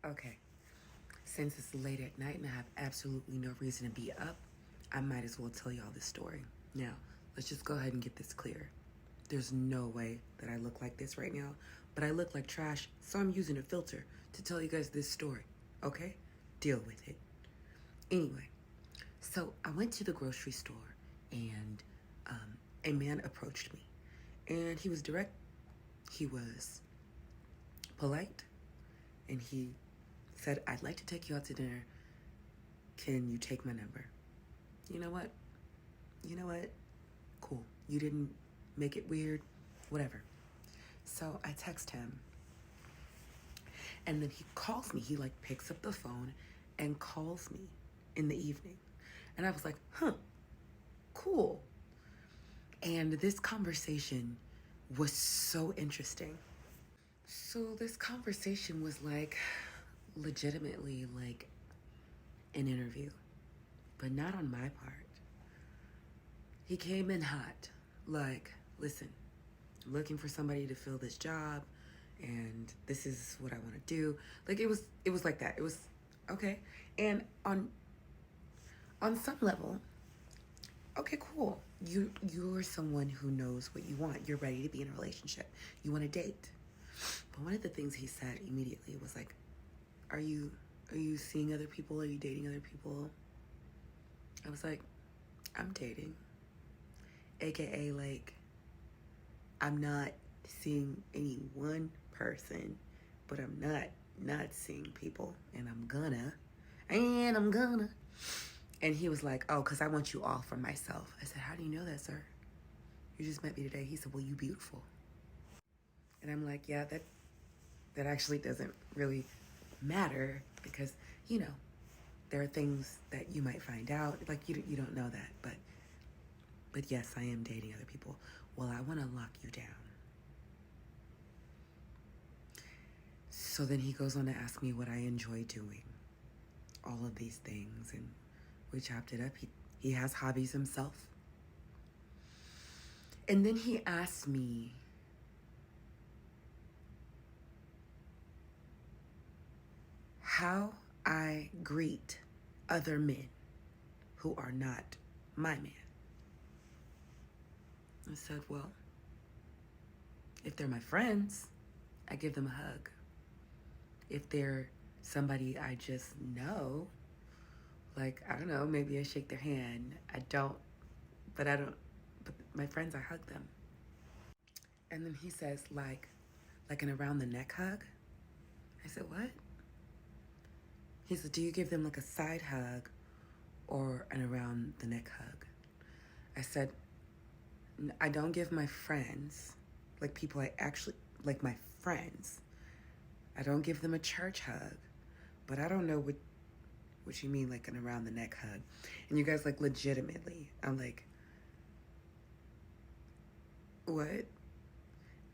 Okay, since it's late at night and I have absolutely no reason to be up, I might as well tell y'all this story. Now, let's just go ahead and get this clear. There's no way that I look like this right now, but I look like trash, so I'm using a filter to tell you guys this story, okay? Deal with it. Anyway, so I went to the grocery store and a man approached me. And he was direct, he was polite, and he said, "I'd like to take you out to dinner. Can you take my number?" You know what? You know what? Cool. You didn't make it weird. Whatever. So I text him. And then he calls me. He like picks up the phone and calls me in the evening. And I was like, huh, cool. And this conversation was so interesting. So this conversation was like legitimately like an interview, but not on my part. He came in hot, like, listen, I'm looking for somebody to fill this job, and this is what I want to do. Like, it was like that. It was okay. And on some level, okay, cool. You're someone who knows what you want. You're ready to be in a relationship. You want to date. But one of the things he said immediately was like, Are you seeing other people? Are you dating other people? I was like, I'm dating. AKA, like, I'm not seeing any one person, but I'm not seeing people, and I'm gonna. And he was like, oh, because I want you all for myself. I said, how do you know that, sir? You just met me today. He said, well, you beautiful. And I'm like, yeah, that actually doesn't really matter because, you know, there are things that you might find out. Like, you don't know that, but yes, I am dating other people. Well, I want to lock you down. So then he goes on to ask me what I enjoy doing. All of these things, and we chopped it up. He has hobbies himself. And then he asked me how I greet other men who are not my man. I said, well, if they're my friends, I give them a hug. If they're somebody I just know, like, I don't know, maybe I shake their hand. But my friends, I hug them. And then he says, like an around the neck hug? I said, what? He said, do you give them like a side hug or an around the neck hug? I said, I don't give my friends, like people I actually, like my friends, I don't give them a church hug, but I don't know what you mean, like an around the neck hug. And you guys, like, legitimately, I'm like, what?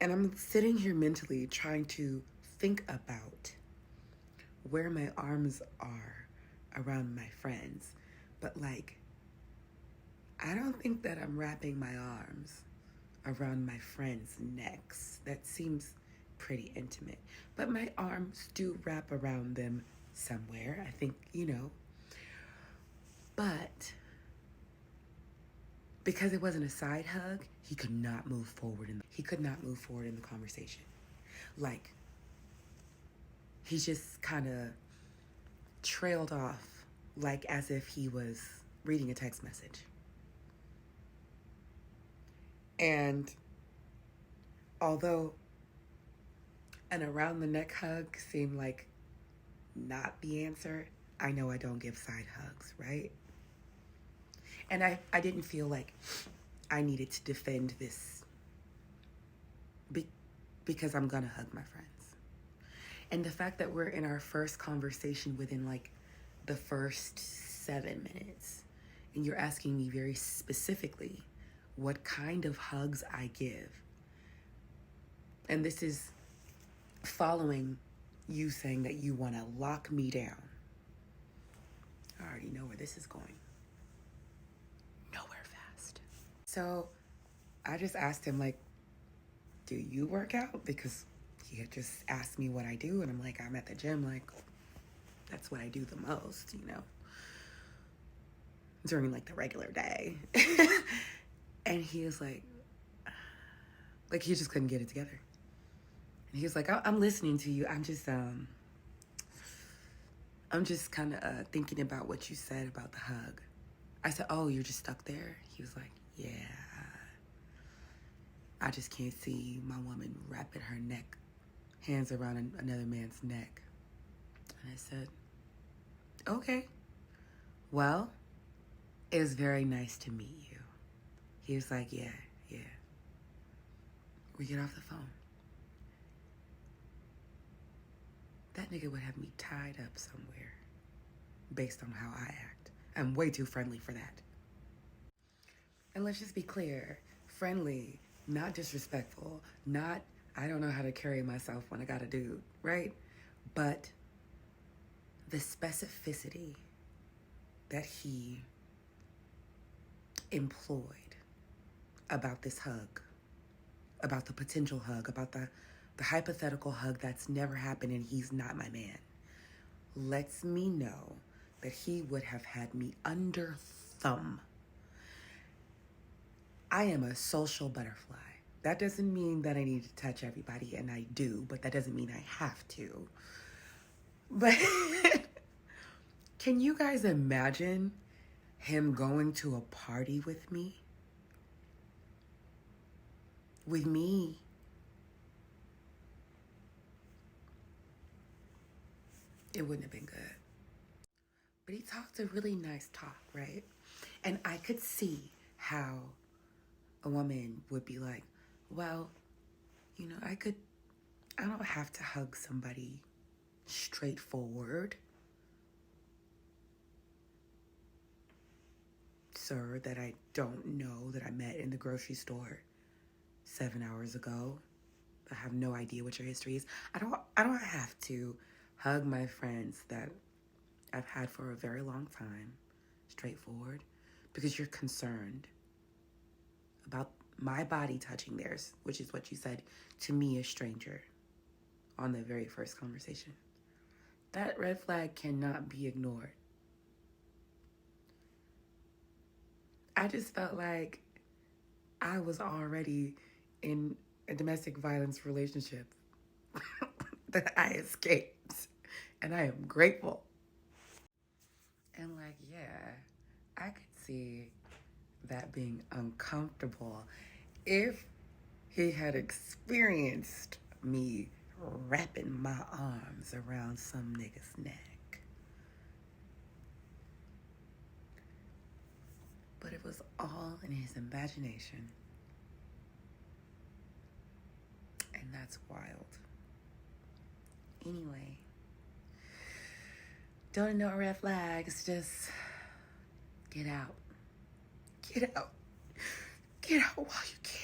And I'm sitting here mentally trying to think about where my arms are around my friends. But, like, I don't think that I'm wrapping my arms around my friends' necks. That seems pretty intimate. But my arms do wrap around them somewhere. I think, you know. But because it wasn't a side hug, he could not move forward in the conversation. Like, he just kind of trailed off, like as if he was reading a text message. And although an around the neck hug seemed like not the answer, I know I don't give side hugs, right? And I didn't feel like I needed to defend this because I'm gonna hug my friends. And the fact that we're in our first conversation within like the first 7 minutes, and you're asking me very specifically what kind of hugs I give. And this is following you saying that you want to lock me down. I already know where this is going. Nowhere fast. So I just asked him, like, do you work out? Because he had just asked me what I do, and I'm like, I'm at the gym, like, That's what I do the most, during like the regular day. And he was like he just couldn't get it together. And he was like, I'm listening to you. I'm just kind of thinking about what you said about the hug. I said, oh, you're just stuck there? He was like, yeah. I just can't see my woman wrapping her neck, hands around another man's neck. And I said, okay. Well, it was very nice to meet you. He was like, yeah. We get off the phone. That nigga would have me tied up somewhere based on how I act. I'm way too friendly for that. And let's just be clear, friendly, not disrespectful, not I don't know how to carry myself when I got a dude, right? But the specificity that he employed about this hug, about the potential hug, about the hypothetical hug that's never happened and he's not my man, lets me know that he would have had me under thumb. I am a social butterfly. That doesn't mean that I need to touch everybody, and I do, but that doesn't mean I have to. But can you guys imagine him going to a party with me? With me? It wouldn't have been good. But he talked a really nice talk, right? And I could see how a woman would be like, well, I don't have to hug somebody straightforward, sir, that I don't know, that I met in the grocery store 7 hours ago. I have no idea what your history is. I don't have to hug my friends that I've had for a very long time straightforward because you're concerned about my body touching theirs, which is what you said to me, a stranger, on the very first conversation. That red flag cannot be ignored. I just felt like I was already in a domestic violence relationship that I escaped, and I am grateful. And I could see that being uncomfortable if he had experienced me wrapping my arms around some nigga's neck. But it was all in his imagination. And that's wild. Anyway, don't ignore red flags, just get out. Get out. Get out while you can.